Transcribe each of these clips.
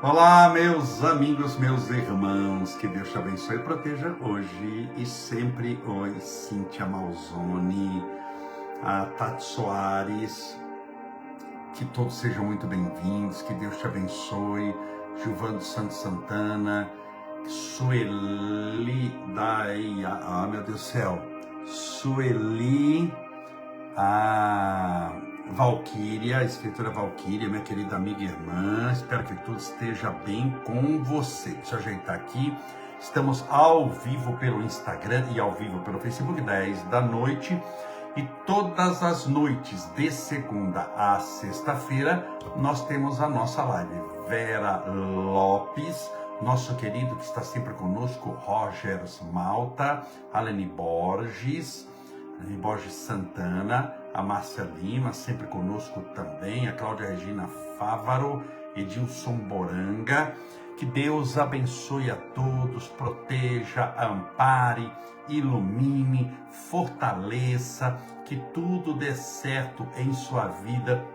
Olá, meus amigos, meus irmãos, que Deus te abençoe e proteja hoje e sempre. Oi, Cíntia Malzone, a Tati Soares, que todos sejam muito bem-vindos, que Deus te abençoe. Gilvando Santos Santana, Sueli meu Deus do céu, Sueli, a Valquíria, a escritora Valquíria, minha querida amiga e irmã, espero que tudo esteja bem com você. Deixa eu ajeitar aqui. Estamos ao vivo pelo Instagram e ao vivo pelo Facebook, 10 da noite. E todas as noites, de segunda a sexta-feira, nós temos a nossa live. Vera Lopes, nosso querido que está sempre conosco, Roger Malta, Alene Borges Santana, a Márcia Lima, sempre conosco também, a Cláudia Regina Fávaro, Edilson Boranga. Que Deus abençoe a todos, proteja, ampare, ilumine, fortaleça, que tudo dê certo em sua vida,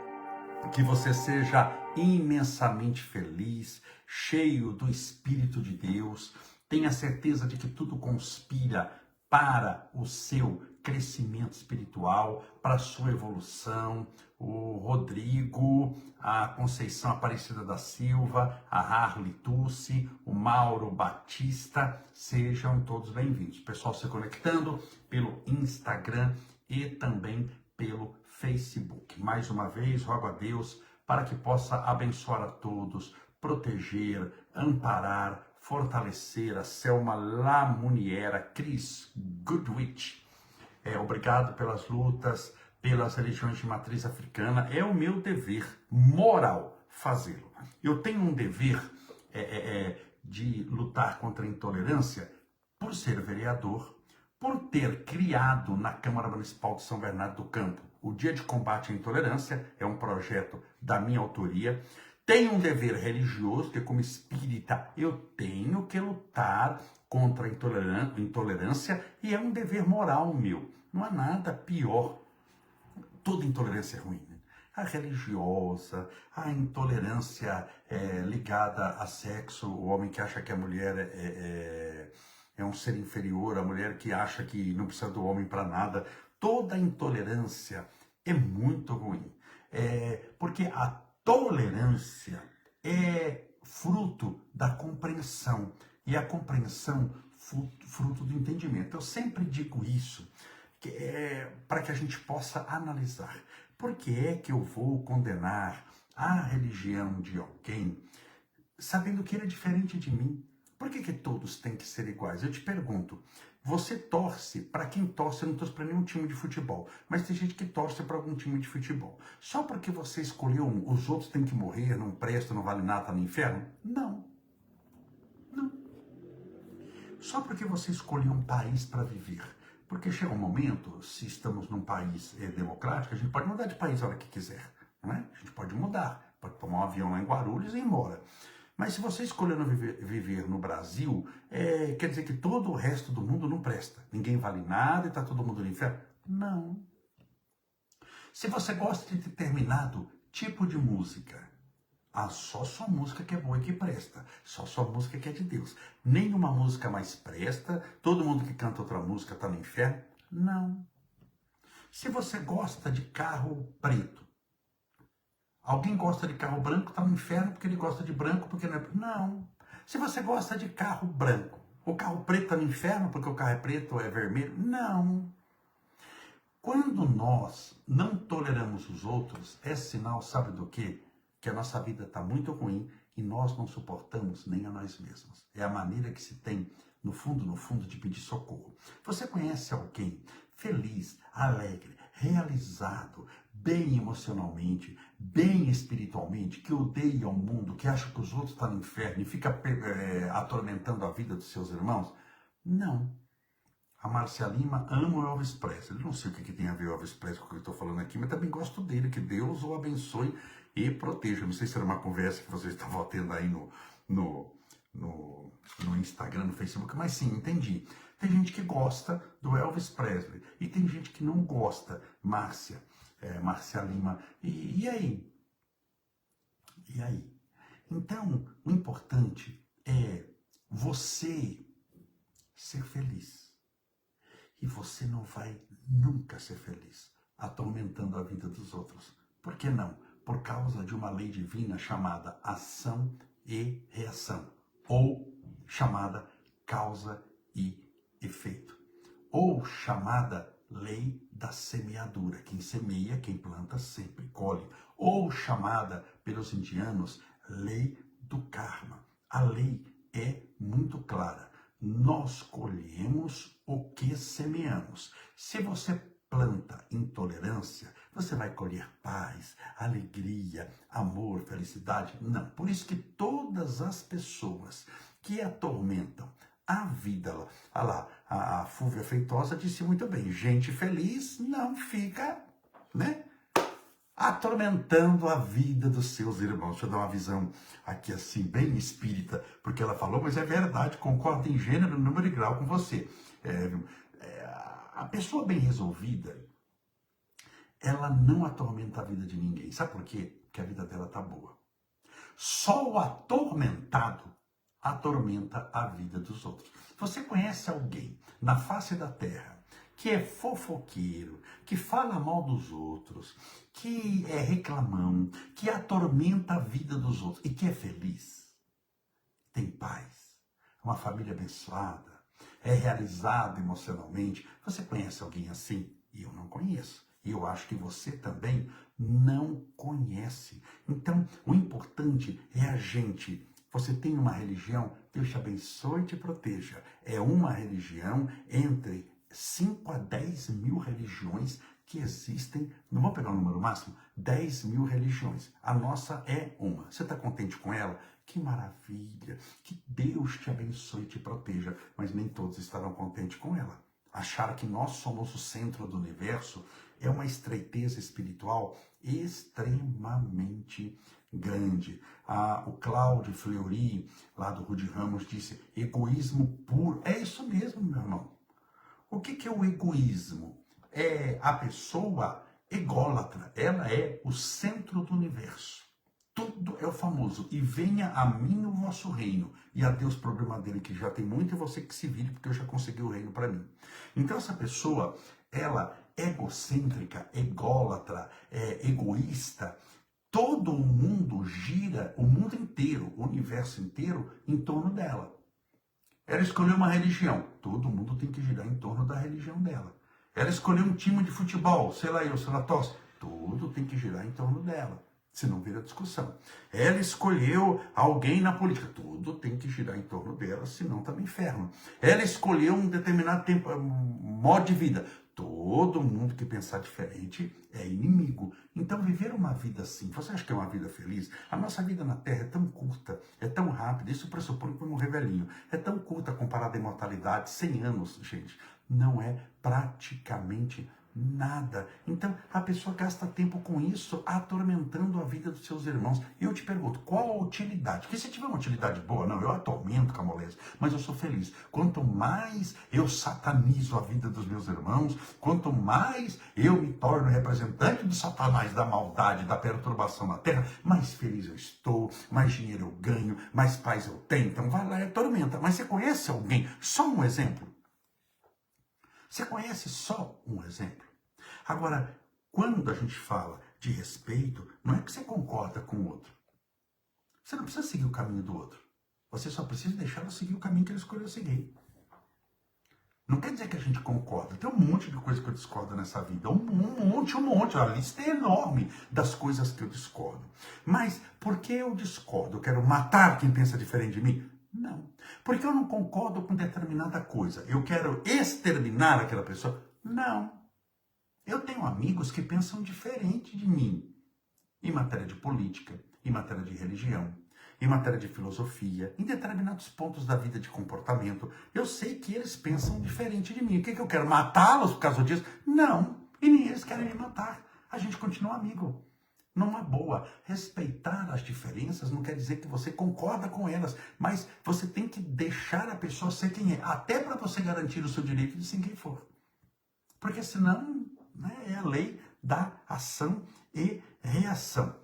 que você seja imensamente feliz, cheio do Espírito de Deus. Tenha certeza de que tudo conspira para o seu crescimento espiritual, para a sua evolução. O Rodrigo, a Conceição Aparecida da Silva, a Harley Tussi, o Mauro Batista, sejam todos bem-vindos. Pessoal se conectando pelo Instagram e também pelo Facebook. Mais uma vez, rogo a Deus para que possa abençoar a todos, proteger, amparar, fortalecer a Selma Lamuniera, Cris Goodwich. Obrigado pelas lutas, pelas religiões de matriz africana. É o meu dever moral fazê-lo. Eu tenho um dever de lutar contra a intolerância por ser vereador, por ter criado na Câmara Municipal de São Bernardo do Campo o Dia de Combate à Intolerância, é um projeto da minha autoria. Tenho um dever religioso, que como espírita eu tenho que lutar contra a intolerância, e é um dever moral meu. Não há nada pior. Toda intolerância é ruim, né? A religiosa, a intolerância ligada a sexo, o homem que acha que a mulher é um ser inferior, a mulher que acha que não precisa do homem para nada. Toda intolerância é muito ruim, porque a tolerância é fruto da compreensão, e a compreensão fruto do entendimento. Eu sempre digo isso, para que a gente possa analisar. Por que é que eu vou condenar a religião de alguém sabendo que ele é diferente de mim? Por que todos têm que ser iguais? Eu te pergunto, você torce, para quem torce, eu não torço para nenhum time de futebol, mas tem gente que torce para algum time de futebol. Só porque você escolheu um, os outros têm que morrer, não presta, não vale nada, tá no inferno? Não. Não. Só porque você escolheu um país para viver. Porque chega um momento, se estamos num país democrático, a gente pode mudar de país a hora que quiser. Não é? A gente pode mudar, pode tomar um avião lá em Guarulhos e ir embora. Mas se você escolheu viver no Brasil, quer dizer que todo o resto do mundo não presta. Ninguém vale nada e está todo mundo no inferno? Não. Se você gosta de determinado tipo de música, só sua música que é boa e que presta. Só sua música que é de Deus. Nenhuma música mais presta. Todo mundo que canta outra música está no inferno? Não. Se você gosta de carro preto, alguém gosta de carro branco, está no inferno porque ele gosta de branco, porque não é... Não. Se você gosta de carro branco, o carro preto está no inferno porque o carro é preto ou é vermelho? Não. Quando nós não toleramos os outros, é sinal, sabe do quê? Que a nossa vida está muito ruim e nós não suportamos nem a nós mesmos. É a maneira que se tem, no fundo, de pedir socorro. Você conhece alguém feliz, alegre, realizado, bem emocionalmente, bem espiritualmente, que odeia o mundo, que acha que os outros estão no inferno e fica atormentando a vida dos seus irmãos? Não. A Márcia Lima ama o Elvis Presley. Eu não sei o que tem a ver o Elvis Presley com o que eu estou falando aqui, mas também gosto dele. Que Deus o abençoe e proteja. Não sei se era uma conversa que vocês estavam tendo aí no Instagram, no Facebook, mas sim, entendi. Tem gente que gosta do Elvis Presley e tem gente que não gosta. Márcia Lima. E aí? E aí? Então, o importante é você ser feliz. E você não vai nunca ser feliz atormentando a vida dos outros. Por que não? Por causa de uma lei divina chamada ação e reação, ou chamada causa e efeito, ou chamada lei da semeadura. Quem semeia, quem planta, sempre colhe. Ou chamada pelos indianos, lei do karma. A lei é muito clara. Nós colhemos o que semeamos. Se você planta intolerância, você vai colher paz, alegria, amor, felicidade? Não. Por isso que todas as pessoas que atormentam a vida, olha lá, a Fúvia Feitosa disse muito bem, gente feliz não fica, né, atormentando a vida dos seus irmãos. Deixa eu dar uma visão aqui assim, bem espírita, porque ela falou, mas é verdade, concordo em gênero, número e grau com você. A pessoa bem resolvida, ela não atormenta a vida de ninguém. Sabe por quê? Porque a vida dela tá boa. Só o atormentado atormenta a vida dos outros. Você conhece alguém na face da terra que é fofoqueiro, que fala mal dos outros, que é reclamão, que atormenta a vida dos outros e que é feliz? Tem paz, uma família abençoada, é realizado emocionalmente. Você conhece alguém assim? Eu não conheço. E eu acho que você também não conhece. Então, o importante é a gente. Você tem uma religião, Deus te abençoe e te proteja. É uma religião entre 5 a 10 mil religiões que existem. Não vou pegar o número máximo? 10 mil religiões. A nossa é uma. Você está contente com ela? Que maravilha! Que Deus te abençoe e te proteja. Mas nem todos estarão contentes com ela. Achar que nós somos o centro do universo é uma estreiteza espiritual extremamente grande. O Cláudio Fleury, lá do Rude Ramos, disse egoísmo puro. É isso mesmo, meu irmão. O que é o egoísmo? É a pessoa ególatra. Ela é o centro do universo. Tudo é o famoso. E venha a mim o vosso reino. E a Deus problema dele, que já tem muito, e você que se vire, porque eu já consegui o reino para mim. Então essa pessoa, ela egocêntrica, ególatra, egoísta, todo o mundo gira, o mundo inteiro, o universo inteiro, em torno dela. Ela escolheu uma religião, todo mundo tem que girar em torno da religião dela. Ela escolheu um time de futebol, sei lá eu, sei lá, tosse, tudo tem que girar em torno dela, senão vira discussão. Ela escolheu alguém na política, tudo tem que girar em torno dela, senão tá no inferno. Ela escolheu um determinado tempo, modo de vida, todo mundo que pensar diferente é inimigo. Então, viver uma vida assim, você acha que é uma vida feliz? A nossa vida na Terra é tão curta, é tão rápida, isso pressupõe que vai morrer velhinho. É tão curta comparada à imortalidade, 100 anos, gente. Não é praticamente nada. Então, a pessoa gasta tempo com isso, atormentando a vida dos seus irmãos. E eu te pergunto, qual a utilidade? Porque se tiver uma utilidade boa, não, eu atormento, Camolese, mas eu sou feliz. Quanto mais eu satanizo a vida dos meus irmãos, quanto mais eu me torno representante do Satanás, da maldade, da perturbação na terra, mais feliz eu estou, mais dinheiro eu ganho, mais paz eu tenho. Então vai lá e atormenta. Mas você conhece alguém? Só um exemplo. Você conhece só um exemplo? Agora, quando a gente fala de respeito, não é que você concorda com o outro. Você não precisa seguir o caminho do outro. Você só precisa deixá-lo seguir o caminho que ele escolheu seguir. Não quer dizer que a gente concorda. Tem um monte de coisa que eu discordo nessa vida. Um monte. A lista é enorme das coisas que eu discordo. Mas por que eu discordo? Eu quero matar quem pensa diferente de mim? Não. Porque eu não concordo com determinada coisa. Eu quero exterminar aquela pessoa? Não. Eu tenho amigos que pensam diferente de mim. Em matéria de política, em matéria de religião, em matéria de filosofia, em determinados pontos da vida de comportamento. Eu sei que eles pensam diferente de mim. O que eu quero? Matá-los por causa disso? Não. E nem eles querem me matar. A gente continua amigo. Numa boa. Respeitar as diferenças não quer dizer que você concorda com elas, mas você tem que deixar a pessoa ser quem é, até para você garantir o seu direito de ser quem for. Porque senão, né, é a lei da ação e reação.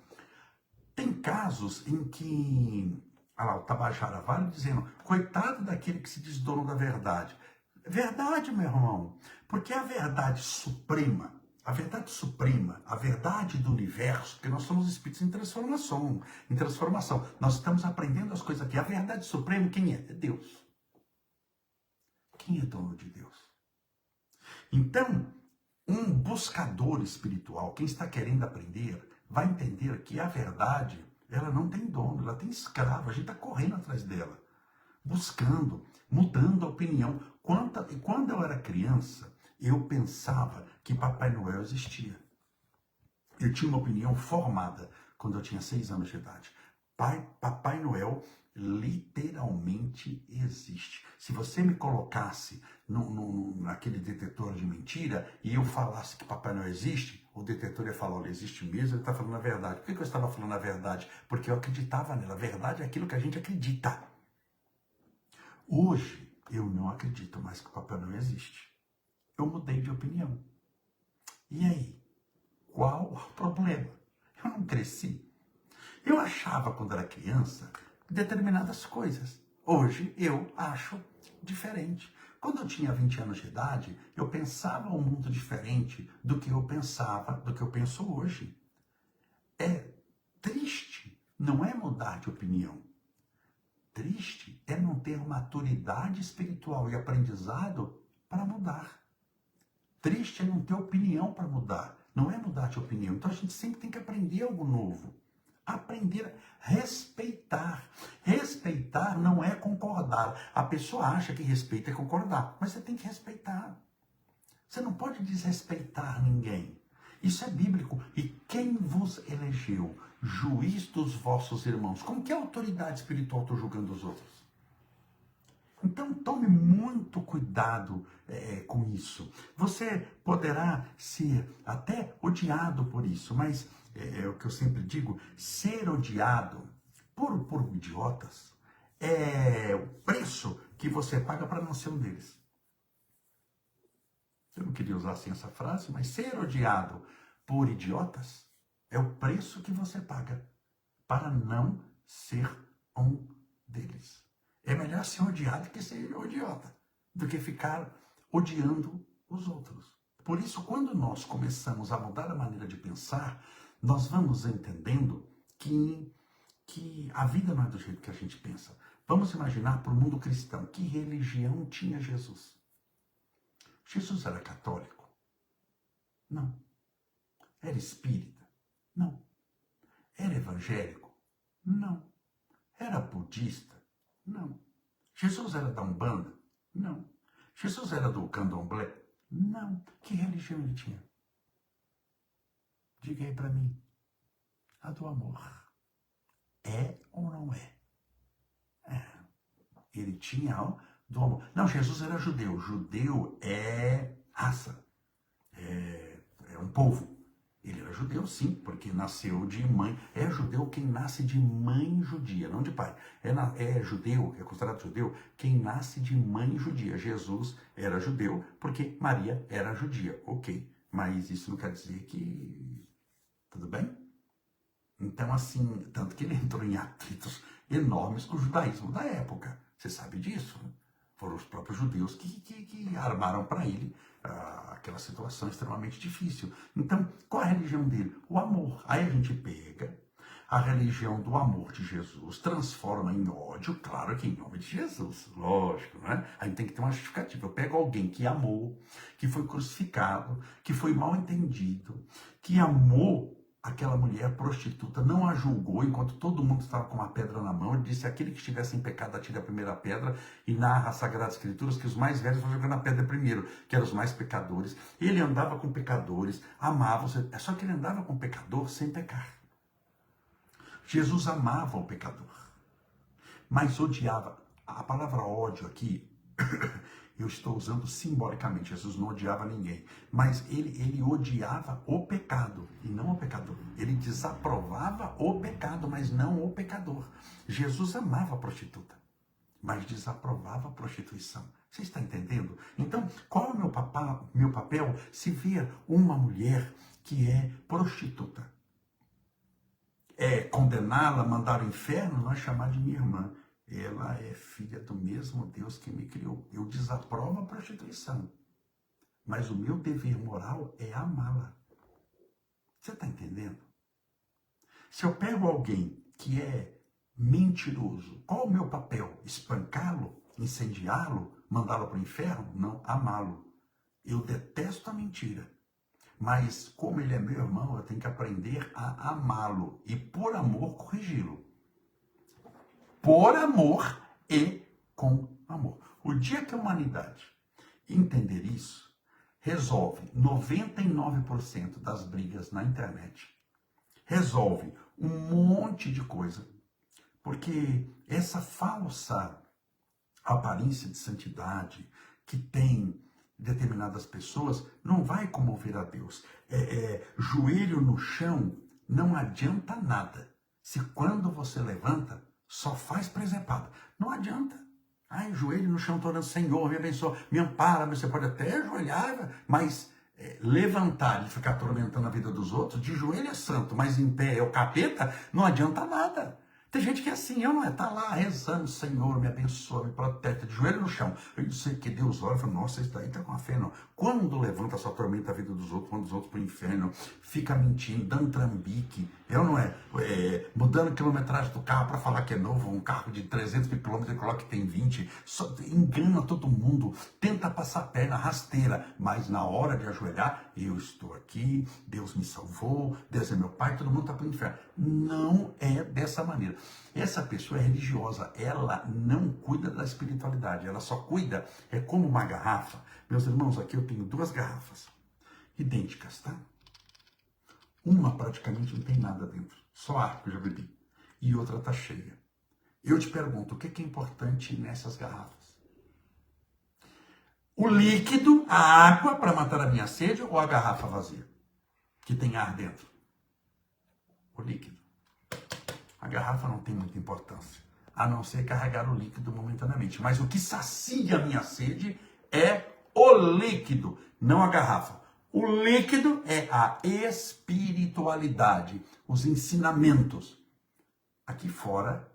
Tem casos em que, olha lá, o Tabajara Vale dizendo, coitado daquele que se diz dono da verdade. Verdade, meu irmão, porque a verdade suprema, a verdade do universo, porque nós somos espíritos em transformação. Nós estamos aprendendo as coisas aqui. A verdade suprema, quem é? É Deus. Quem é dono de Deus? Então, um buscador espiritual, quem está querendo aprender, vai entender que a verdade, ela não tem dono, ela tem escravo, a gente está correndo atrás dela, buscando, mudando a opinião. Quando eu era criança, eu pensava que Papai Noel existia. Eu tinha uma opinião formada quando eu tinha 6 anos de idade. Papai Noel literalmente existe. Se você me colocasse naquele detetor de mentira e eu falasse que Papai Noel existe, o detetor ia falar, olha, existe mesmo, ele está falando a verdade. Por que eu estava falando a verdade? Porque eu acreditava nela. A verdade é aquilo que a gente acredita. Hoje, eu não acredito mais que o Papai Noel existe. Eu mudei de opinião. E aí? Qual o problema? Eu não cresci. Eu achava, quando era criança, determinadas coisas. Hoje, eu acho diferente. Quando eu tinha 20 anos de idade, eu pensava um mundo diferente do que eu pensava, do que eu penso hoje. É triste, não é mudar de opinião. Triste é não ter maturidade espiritual e aprendizado para mudar. Triste é não ter opinião para mudar. Não é mudar de opinião. Então a gente sempre tem que aprender algo novo. Aprender a respeitar. Respeitar não é concordar. A pessoa acha que respeito é concordar, mas você tem que respeitar. Você não pode desrespeitar ninguém. Isso é bíblico. E quem vos elegeu, juiz dos vossos irmãos? Com que autoridade espiritual estou julgando os outros? Então tome muito cuidado com isso. Você poderá ser até odiado por isso, mas é o que eu sempre digo, ser odiado por idiotas é o preço que você paga para não ser um deles. Eu não queria usar assim essa frase, mas ser odiado por idiotas é o preço que você paga para não ser um deles. É melhor ser odiado que ser idiota, do que ficar odiando os outros. Por isso, quando nós começamos a mudar a maneira de pensar, nós vamos entendendo que a vida não é do jeito que a gente pensa. Vamos imaginar para o mundo cristão, que religião tinha Jesus? Jesus era católico? Não. Era espírita? Não. Era evangélico? Não. Era budista? Não. Jesus era da Umbanda? Não. Jesus era do Candomblé? Não. Que religião ele tinha? Diga aí para mim. A do amor. É ou não é? É. Ele tinha do amor. Não, Jesus era judeu. Judeu é raça. É um povo. Ele era judeu, sim, porque nasceu de mãe. É judeu quem nasce de mãe judia, não de pai. É judeu, é considerado judeu, quem nasce de mãe judia. Jesus era judeu porque Maria era judia. Ok, mas isso não quer dizer que... Tudo bem? Então, assim, tanto que ele entrou em atritos enormes com o judaísmo da época. Você sabe disso? Foram os próprios judeus que armaram para ele aquela situação extremamente difícil. Então, qual é a religião dele? O amor. Aí a gente pega a religião do amor de Jesus, transforma em ódio, claro que em nome de Jesus, lógico, né? A gente tem que ter uma justificativa. Eu pego alguém que amou, que foi crucificado, que foi mal entendido, que amou aquela mulher prostituta, não a julgou enquanto todo mundo estava com uma pedra na mão. Ele disse: aquele que estivesse em pecado atire a primeira pedra, e narra as Sagradas Escrituras que os mais velhos vão jogando a pedra primeiro, que eram os mais pecadores. Ele andava com pecadores, amava, só que ele andava com pecador sem pecar. Jesus amava o pecador, mas odiava. A palavra ódio aqui, eu estou usando simbolicamente. Jesus não odiava ninguém, mas ele odiava o pecado e não o pecador. Ele desaprovava o pecado, mas não o pecador. Jesus amava a prostituta, mas desaprovava a prostituição. Você está entendendo? Então, qual é o meu papel se vir uma mulher que é prostituta? condená-la, mandar ao inferno, não é chamar de minha irmã. Ela é filha do mesmo Deus que me criou. Eu desaprovo a prostituição, mas o meu dever moral é amá-la. Você está entendendo? Se eu pego alguém que é mentiroso, qual é o meu papel? Espancá-lo? Incendiá-lo? Mandá-lo para o inferno? Não, amá-lo. Eu detesto a mentira, mas como ele é meu irmão, eu tenho que aprender a amá-lo e, por amor, corrigi-lo. Por amor e com amor. O dia que a humanidade entender isso, resolve 99% das brigas na internet. Resolve um monte de coisa, porque essa falsa aparência de santidade que tem determinadas pessoas não vai comover a Deus. Joelho no chão não adianta nada. Se quando você levanta, só faz presepada. Não adianta. Ai, joelho no chão, orando, Senhor, me abençoa, me ampara. Você pode até ajoelhar, mas levantar e ficar atormentando a vida dos outros, de joelho é santo, mas em pé é o capeta, não adianta nada. Tem gente que é assim, eu não é, tá lá rezando, Senhor, me abençoa, me protege, de joelho no chão. Eu não sei que Deus olha e fala, nossa, isso daí tá com a fé, não. Quando levanta, só atormenta a vida dos outros, manda os outros pro inferno, fica mentindo, dando trambique, eu não é, mudando a quilometragem do carro para falar que é novo, um carro de 300 km e coloca que tem 20, só engana todo mundo, tenta passar a perna rasteira, mas na hora de ajoelhar, eu estou aqui, Deus me salvou, Deus é meu pai, todo mundo tá pro inferno. Não é dessa maneira. Essa pessoa é religiosa, ela não cuida da espiritualidade, ela só cuida, é como uma garrafa. Meus irmãos, aqui eu tenho 2 garrafas, idênticas, tá? Uma praticamente não tem nada dentro, só ar que eu já bebi, e outra tá cheia. Eu te pergunto, o que é importante nessas garrafas? O líquido, a água para matar a minha sede ou a garrafa vazia, que tem ar dentro? O líquido. A garrafa não tem muita importância, a não ser carregar o líquido momentaneamente. Mas o que sacia a minha sede é o líquido, não a garrafa. O líquido é a espiritualidade, os ensinamentos. Aqui fora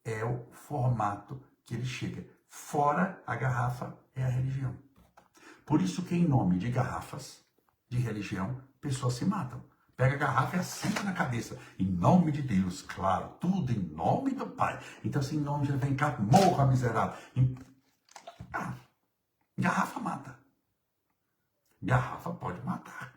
é o formato que ele chega. Fora a garrafa é a religião. Por isso que em nome de garrafas, de religião, pessoas se matam. Pega a garrafa e assenta na cabeça. Em nome de Deus, claro. Tudo em nome do Pai. Então, assim, em nome de Deus, vem cá, morra, miserável. Garrafa mata. Garrafa pode matar.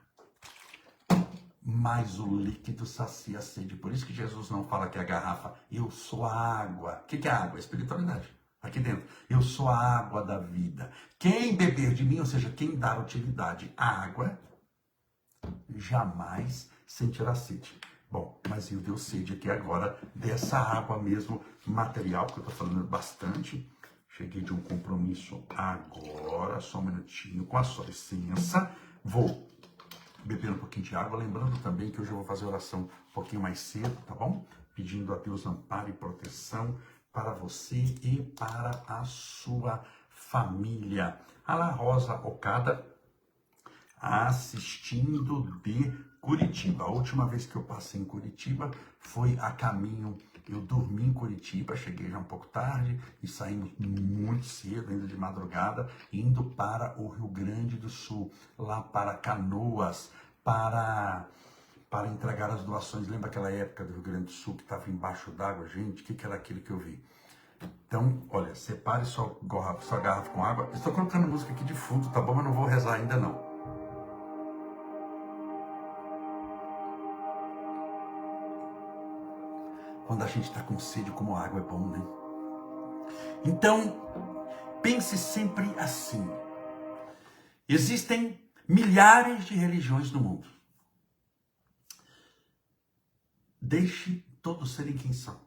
Mas o líquido sacia a sede. Por isso que Jesus não fala que a garrafa, eu sou a água. O que é a água? A espiritualidade. Aqui dentro. Eu sou a água da vida. Quem beber de mim, ou seja, quem dar utilidade à água, jamais sentirá sede. Bom, mas eu deu sede aqui agora dessa água mesmo material, porque eu estou falando bastante. Cheguei de um compromisso agora, só um minutinho, com a sua licença. Vou beber um pouquinho de água, lembrando também que hoje eu vou fazer oração um pouquinho mais cedo, tá bom? Pedindo a Deus amparo e proteção para você e para a sua família. A Rosa Okada, assistindo de Curitiba. A última vez que eu passei em Curitiba foi a caminho. Eu dormi em Curitiba, cheguei já um pouco tarde e saímos muito cedo, ainda de madrugada, indo para o Rio Grande do Sul, lá para Canoas, para entregar as doações. Lembra aquela época do Rio Grande do Sul que estava embaixo d'água? Gente, o que era aquilo que eu vi? Então, olha, separe sua garrafa com água. Estou colocando música aqui de fundo, tá bom? Mas não vou rezar ainda não. Quando a gente está com sede, como água é bom, né? Então, pense sempre assim. Existem milhares de religiões no mundo. Deixe todos serem quem são.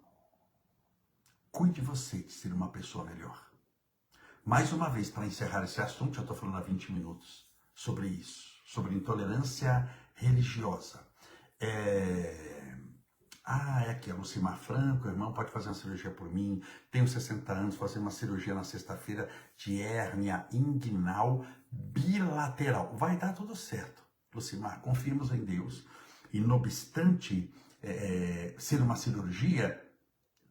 Cuide de você de ser uma pessoa melhor. Mais uma vez, para encerrar esse assunto, já estou falando há 20 minutos sobre isso, sobre intolerância religiosa. É aqui, a Lucimar Franco, irmão, pode fazer uma cirurgia por mim, tenho 60 anos, fazer uma cirurgia na sexta-feira de hérnia inguinal bilateral. Vai dar tudo certo, Lucimar, confiemos em Deus. E não obstante ser uma cirurgia,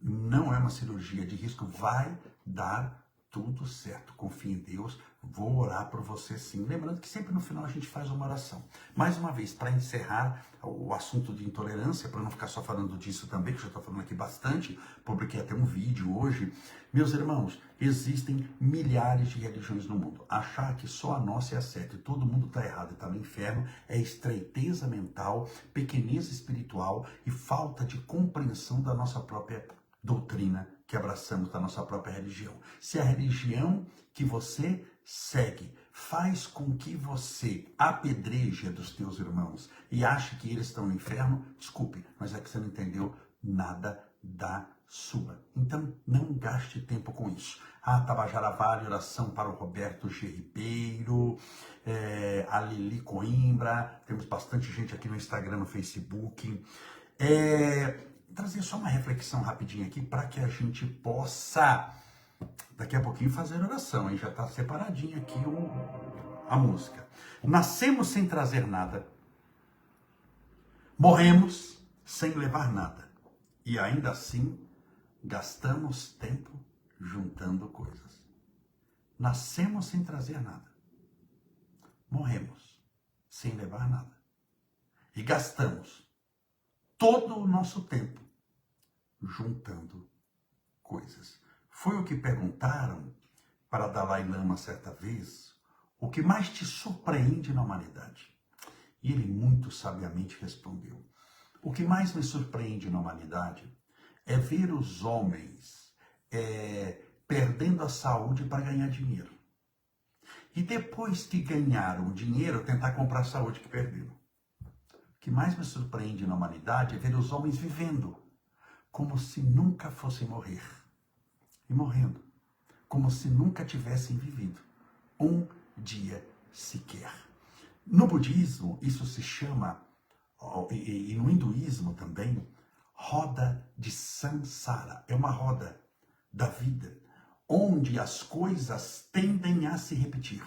não é uma cirurgia de risco, vai dar tudo certo. Confie em Deus, vou orar por você sim. Lembrando que sempre no final a gente faz uma oração. Mais uma vez, para encerrar o assunto de intolerância, para não ficar só falando disso também, que eu já estou falando aqui bastante, publiquei até um vídeo hoje. Meus irmãos, existem milhares de religiões no mundo. Achar que só a nossa é a certa e todo mundo está errado e está no inferno é estreiteza mental, pequenez espiritual e falta de compreensão da nossa própria doutrina que abraçamos da nossa própria religião. Se a religião que você segue faz com que você apedreje dos teus irmãos e ache que eles estão no inferno, desculpe, mas é que você não entendeu nada da sua. Então, não gaste tempo com isso. A Tabajara Vale, oração para o Roberto G. Ribeiro, a Lili Coimbra, temos bastante gente aqui no Instagram, no Facebook. Trazer só uma reflexão rapidinho aqui para que a gente possa, daqui a pouquinho, fazer oração, hein? Já está separadinho aqui a música. Nascemos sem trazer nada, morremos sem levar nada, e ainda assim gastamos tempo juntando coisas. Nascemos sem trazer nada, morremos sem levar nada, e gastamos todo o nosso tempo juntando coisas. Foi o que perguntaram para Dalai Lama certa vez, o que mais te surpreende na humanidade? E ele muito sabiamente respondeu, o que mais me surpreende na humanidade é ver os homens perdendo a saúde para ganhar dinheiro. E depois que ganharam o dinheiro, tentar comprar a saúde que perderam. O que mais me surpreende na humanidade é ver os homens vivendo como se nunca fossem morrer. E morrendo como se nunca tivessem vivido um dia sequer. No budismo, isso se chama, e no hinduísmo também, roda de samsara. É uma roda da vida, onde as coisas tendem a se repetir.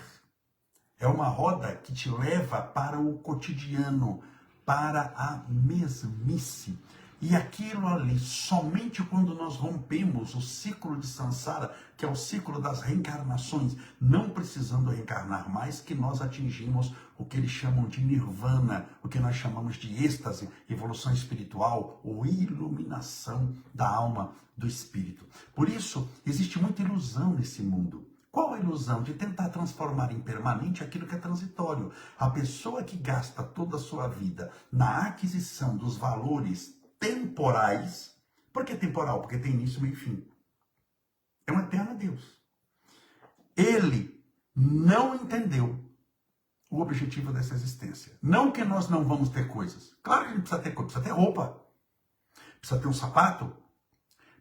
É uma roda que te leva para o cotidiano, para a mesmice. E aquilo ali, somente quando nós rompemos o ciclo de samsara, que é o ciclo das reencarnações, não precisando reencarnar mais, que nós atingimos o que eles chamam de nirvana, o que nós chamamos de êxtase, evolução espiritual ou iluminação da alma, do espírito. Por isso, existe muita ilusão nesse mundo. Qual a ilusão? De tentar transformar em permanente aquilo que é transitório. A pessoa que gasta toda a sua vida na aquisição dos valores temporais. Por que temporal? Porque tem início, meio e fim. É um eterno Deus. Ele não entendeu o objetivo dessa existência. Não que nós não vamos ter coisas. Claro que ele precisa ter coisa, precisa ter roupa, precisa ter um sapato,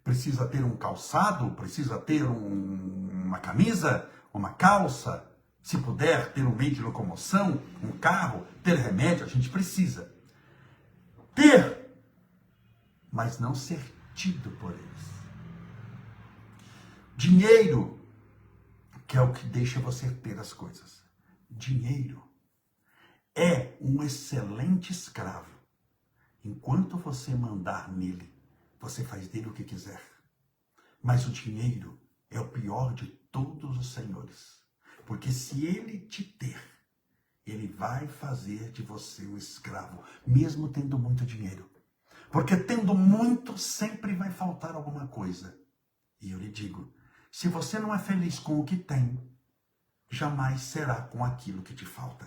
precisa ter um calçado, precisa ter uma camisa, uma calça, se puder ter um meio de locomoção, um carro, ter remédio, a gente precisa. Ter, mas não ser tido por eles. Dinheiro, que é o que deixa você ter as coisas. Dinheiro é um excelente escravo. Enquanto você mandar nele, você faz dele o que quiser. Mas o dinheiro é o pior de todos os senhores. Porque se ele te ter, ele vai fazer de você um escravo, mesmo tendo muito dinheiro. Porque tendo muito, sempre vai faltar alguma coisa. E eu lhe digo, se você não é feliz com o que tem, jamais será com aquilo que te falta.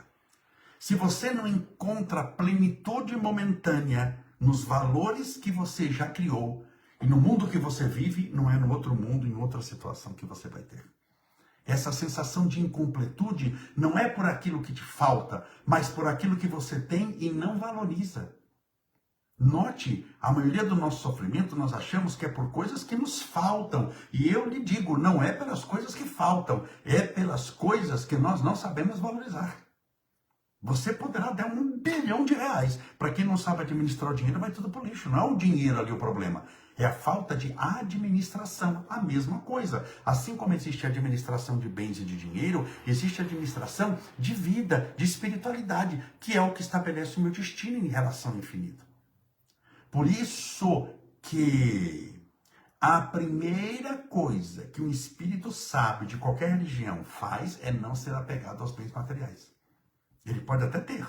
Se você não encontra plenitude momentânea nos valores que você já criou, e no mundo que você vive, não é no outro mundo, em outra situação que você vai ter. Essa sensação de incompletude não é por aquilo que te falta, mas por aquilo que você tem e não valoriza. Note, a maioria do nosso sofrimento nós achamos que é por coisas que nos faltam. E eu lhe digo, não é pelas coisas que faltam, é pelas coisas que nós não sabemos valorizar. Você poderá dar R$1 bilhão. Para quem não sabe administrar o dinheiro, vai tudo pro lixo. Não é o dinheiro ali o problema. É a falta de administração. A mesma coisa. Assim como existe a administração de bens e de dinheiro, existe a administração de vida, de espiritualidade, que é o que estabelece o meu destino em relação ao infinito. Por isso que a primeira coisa que um espírito sábio de qualquer religião faz é não ser apegado aos bens materiais. Ele pode até ter,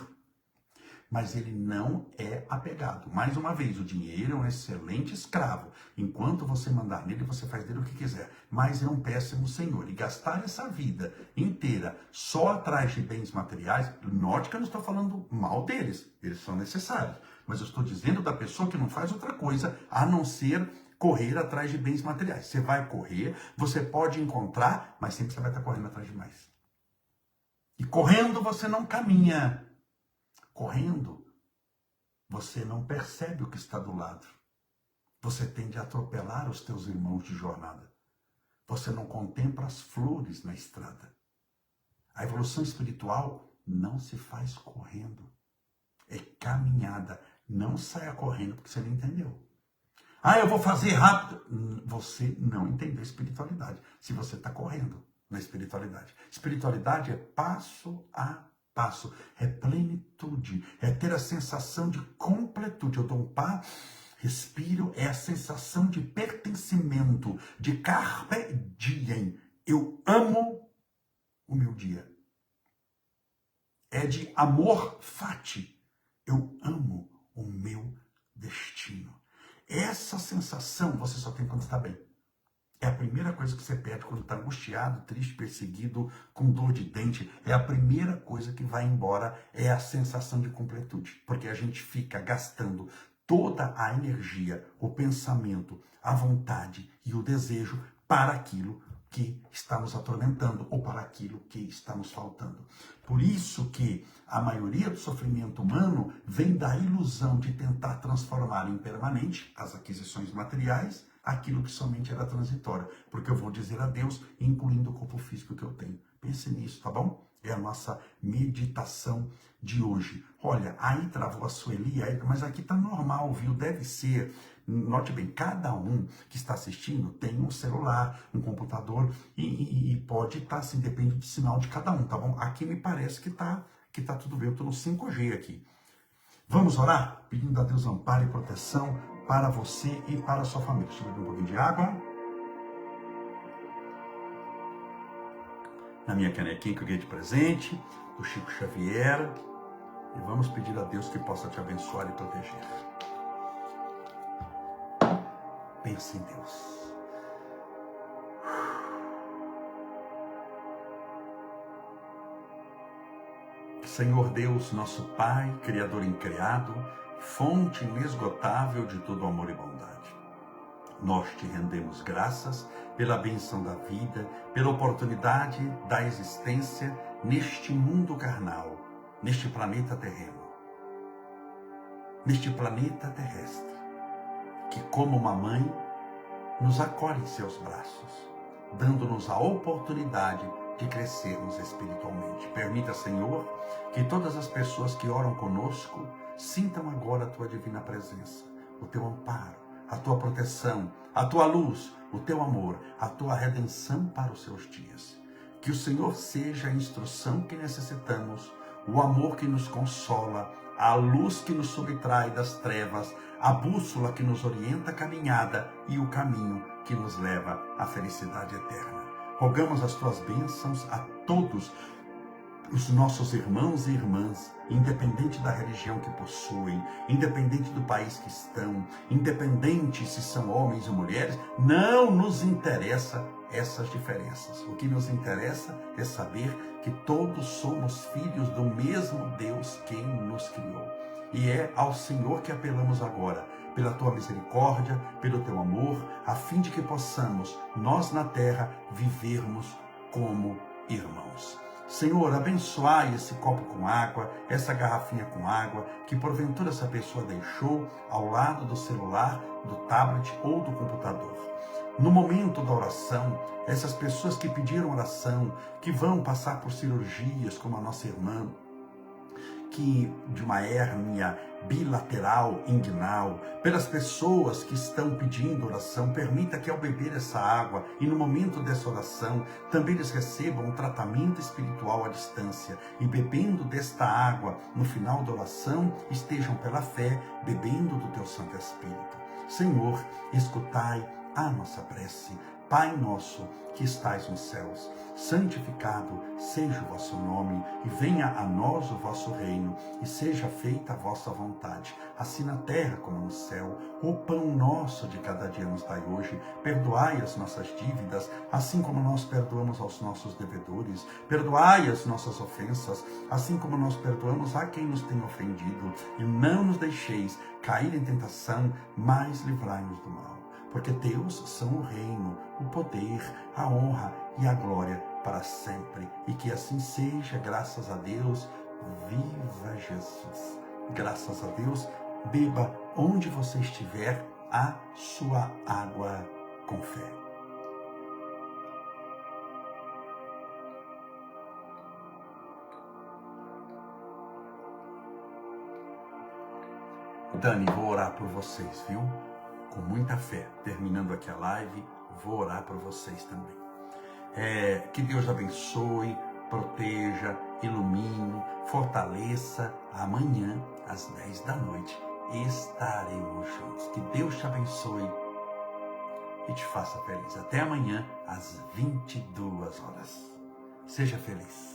mas ele não é apegado. Mais uma vez, o dinheiro é um excelente escravo. Enquanto você mandar nele, você faz dele o que quiser. Mas é um péssimo senhor. E gastar essa vida inteira só atrás de bens materiais, note que eu não estou falando mal deles. Eles são necessários. Mas eu estou dizendo da pessoa que não faz outra coisa a não ser correr atrás de bens materiais. Você vai correr, você pode encontrar, mas sempre você vai estar correndo atrás de mais. E correndo você não caminha. Correndo, você não percebe o que está do lado. Você tende a atropelar os teus irmãos de jornada. Você não contempla as flores na estrada. A evolução espiritual não se faz correndo. É caminhada. Não saia correndo porque você não entendeu. Eu vou fazer rápido. Você não entendeu a espiritualidade. Se você está correndo na espiritualidade. Espiritualidade é passo a passo, é plenitude, é ter a sensação de completude. Eu dou um passo, respiro, é a sensação de pertencimento, de carpe diem. Eu amo o meu dia. É de amor fati. Eu amo o meu destino. Essa sensação você só tem quando está bem. É a primeira coisa que você perde quando está angustiado, triste, perseguido, com dor de dente. É a primeira coisa que vai embora, é a sensação de completude. Porque a gente fica gastando toda a energia, o pensamento, a vontade e o desejo para aquilo que está nos atormentando ou para aquilo que está nos faltando. Por isso que a maioria do sofrimento humano vem da ilusão de tentar transformar em permanente as aquisições materiais, aquilo que somente era transitório, porque eu vou dizer adeus, incluindo o corpo físico que eu tenho. Pense nisso, tá bom? É a nossa meditação de hoje. Olha, aí travou a Sueli, mas aqui tá normal, viu? Deve ser. Note bem, cada um que está assistindo tem um celular, um computador e pode estar assim, depende do sinal de cada um, tá bom? Aqui me parece que tá tudo bem, eu tô no 5G aqui. Vamos orar? Pedindo a Deus amparo e proteção para você e para a sua família. Deixa eu beber um pouquinho de água. Na minha canequinha que eu ganhei de presente, do Chico Xavier. E vamos pedir a Deus que possa te abençoar e proteger. Pense em Deus. Senhor Deus, nosso Pai, Criador incriado, fonte inesgotável de todo amor e bondade. Nós te rendemos graças pela bênção da vida, pela oportunidade da existência neste mundo carnal, neste planeta terreno, neste planeta terrestre, que como uma mãe nos acolhe em seus braços, dando-nos a oportunidade de crescermos espiritualmente. Permita, Senhor, que todas as pessoas que oram conosco sintam agora a tua divina presença, o teu amparo, a tua proteção, a tua luz, o teu amor, a tua redenção para os seus dias. Que o Senhor seja a instrução que necessitamos, o amor que nos consola, a luz que nos subtrai das trevas, a bússola que nos orienta a caminhada e o caminho que nos leva à felicidade eterna. Rogamos as tuas bênçãos a todos os nossos irmãos e irmãs, independente da religião que possuem, independente do país que estão, independente se são homens ou mulheres, não nos interessa essas diferenças. O que nos interessa é saber que todos somos filhos do mesmo Deus quem nos criou. E é ao Senhor que apelamos agora, pela tua misericórdia, pelo teu amor, a fim de que possamos, nós na terra, vivermos como irmãos. Senhor, abençoai esse copo com água, essa garrafinha com água, que porventura essa pessoa deixou ao lado do celular, do tablet ou do computador. No momento da oração, essas pessoas que pediram oração, que vão passar por cirurgias, como a nossa irmã, de uma hérnia bilateral inguinal, pelas pessoas que estão pedindo oração, permita que ao beber essa água e no momento dessa oração, também eles recebam um tratamento espiritual à distância e bebendo desta água, no final da oração, estejam pela fé, bebendo do teu Santo Espírito. Senhor, escutai a nossa prece. Pai nosso que estais nos céus, santificado seja o vosso nome, e venha a nós o vosso reino, e seja feita a vossa vontade, assim na terra como no céu. O pão nosso de cada dia nos dai hoje, perdoai as nossas dívidas, assim como nós perdoamos aos nossos devedores, perdoai as nossas ofensas, assim como nós perdoamos a quem nos tem ofendido, e não nos deixeis cair em tentação, mas livrai-nos do mal. Porque teus são o reino, o poder, a honra e a glória para sempre. E que assim seja, graças a Deus. Viva Jesus! Graças a Deus, beba onde você estiver a sua água com fé. Dani, vou orar por vocês, viu? Com muita fé. Terminando aqui a live, vou orar por vocês também. Que Deus abençoe, proteja, ilumine, fortaleça. Amanhã, às 10 da noite, estaremos juntos. Que Deus te abençoe e te faça feliz. Até amanhã, às 22 horas. Seja feliz.